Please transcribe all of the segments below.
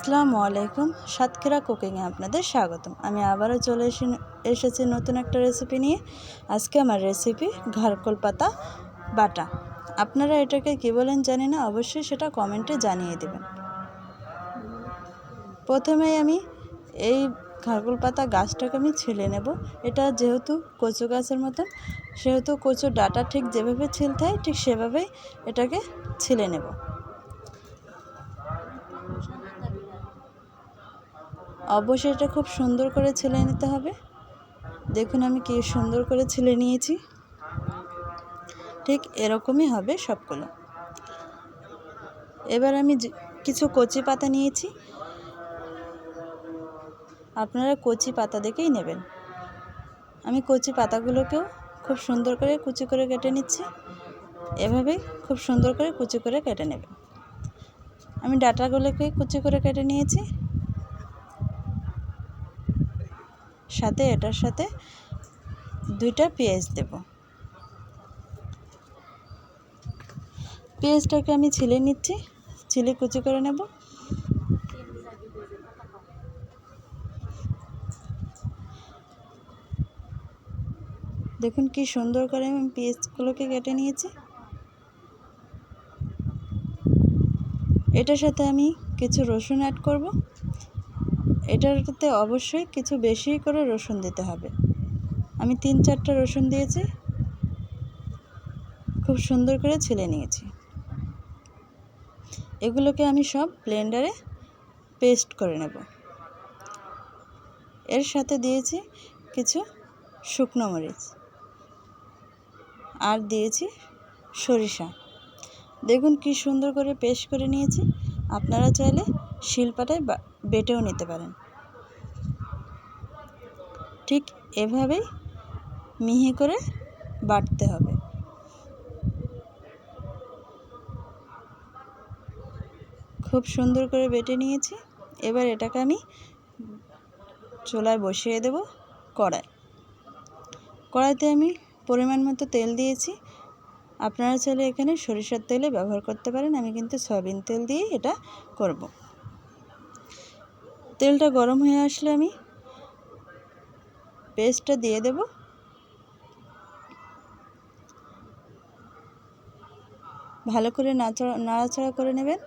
আসসালামু আলাইকুম। সাতক্ষীরা কুকিংয়ে আপনাদের স্বাগতম। আমি আবারও চলে এসেছি নতুন একটা রেসিপি নিয়ে। আজকে আমার রেসিপি ঘারকোল পাতা বাটা। আপনারা এটাকে কী বলেন জানি না, অবশ্যই সেটা কমেন্টে জানিয়ে দেবেন। প্রথমেই আমি এই ঘারকোল পাতা গাছটাকে আমি ছিলে নেব। এটা যেহেতু কচু গাছের মতন, সেহেতু কচুর ডাঁটা ঠিক যেভাবে ছিলতে হয় ঠিক সেভাবেই এটাকে ছিলে নেব। অবশ্যই এটা খুব সুন্দর করে ছিলে নিতে হবে। দেখুন আমি কি সুন্দর করে ছিলে নিয়েছি, ঠিক এরকমই হবে সবগুলো। এবার আমি কিছু কচি পাতা নিয়েছি, আপনারা কচি পাতা দেখেই নেবেন। আমি কচি পাতাগুলোকেও খুব সুন্দর করে কুচি করে কেটে নিচ্ছি। এভাবেই খুব সুন্দর করে কুচি করে কেটে নেবেন। আমি ডাঁটাগুলোকে কুচি করে কেটে নিয়েছি, সাথে এটার সাথে 2টা পেঁয়াজ দেব। পেঁয়াজটাকে আমি ছিলে নিচ্ছি, ছিলে কুচি করে নেব। দেখুন কি সুন্দর করে আমি পেঁয়াজগুলোকে কেটে নিয়েছি। এটার সাথে আমি কিছু রসুন অ্যাড করব। এটাতে অবশ্যই কিছু বেশি করে রসুন দিতে হবে। আমি 3-4টা রসুন দিয়েছি, খুব সুন্দর করে ছিলে নিয়েছি। এগুলোকে আমি সব ব্লেন্ডারে পেস্ট করে নেব। এর সাথে দিয়েছি কিছু শুকনো মরিচ আর দিয়েছি সরিষা। দেখুন কি সুন্দর করে পেস্ট করে নিয়েছি। আপনারা চাইলে শিলপাটায় বেটেও নিতে পারেন। ঠিক এভাবেই মিহি করে বাটতে হবে। খুব সুন্দর করে বেটে নিয়েছি। এবার এটাকে আমি চুলায় বসিয়ে দেব। কড়াইতে আমি পরিমাণ মতো তেল দিয়েছি। আপনারা চাইলে এখানে সরিষার তেলে ব্যবহার করতে পারেন, আমি কিন্তু সয়াবিন তেল দিয়ে এটা করব। তেলটা গরম হয়ে আসলে আমি পেস্টটা দিয়ে দেব। ভালো করে নাড়াচাড়া করে নেবেন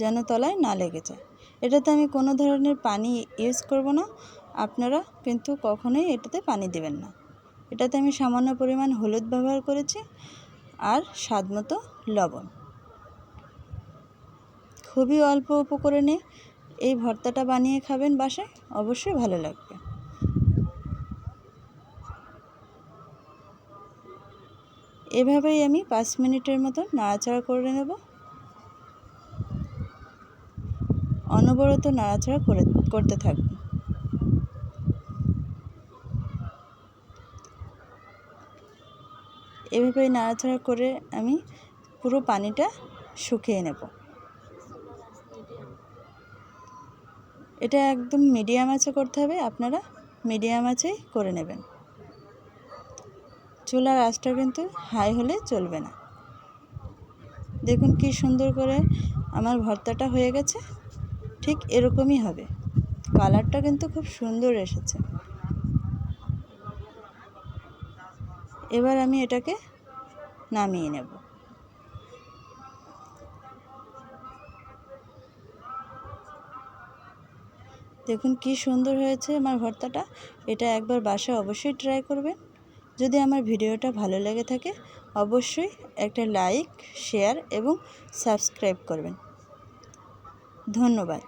যেন তলায় না লেগে যায়। এটাতে আমি কোনো ধরনের পানি ইউজ করব না। আপনারা কিন্তু কখনোই এটাতে পানি দেবেন না। এটাতে আমি সামান্য পরিমাণ হলুদ ব্যবহার করেছি আর স্বাদমতো লবণ। খুবই অল্প উপকরণে এই ভর্তাটা বানিয়ে খাবেন বাসায়, অবশ্যই ভালো লাগবে। এভাবেই আমি 5 মিনিটের মতো নাড়াচাড়া করে নেব। অনবরত নাড়াচাড়া করতে থাকব। এভাবেই নাড়াচাড়া করে আমি পুরো পানিটা শুকিয়ে নেব। এটা একদম মিডিয়াম আঁচে করতে হবে, আপনারা মিডিয়াম আঁচেই করে নেবেন। চুলার আঁচটা কিন্তু হাই হলে চলবে না। দেখুন কি সুন্দর করে আমার ভর্তাটা হয়ে গেছে, ঠিক এরকমই হবে। কালারটা কিন্তু খুব সুন্দর এসেছে। এবার আমি এটাকে নামিয়ে নেব। দেখুন কি সুন্দর হয়েছে আমার ভর্তাটা। এটা একবার বাসায় অবশ্যই ট্রাই করবেন। যদি আমার ভিডিওটা ভালো লেগে থাকে অবশ্যই একটা লাইক, শেয়ার এবং সাবস্ক্রাইব করবেন। ধন্যবাদ।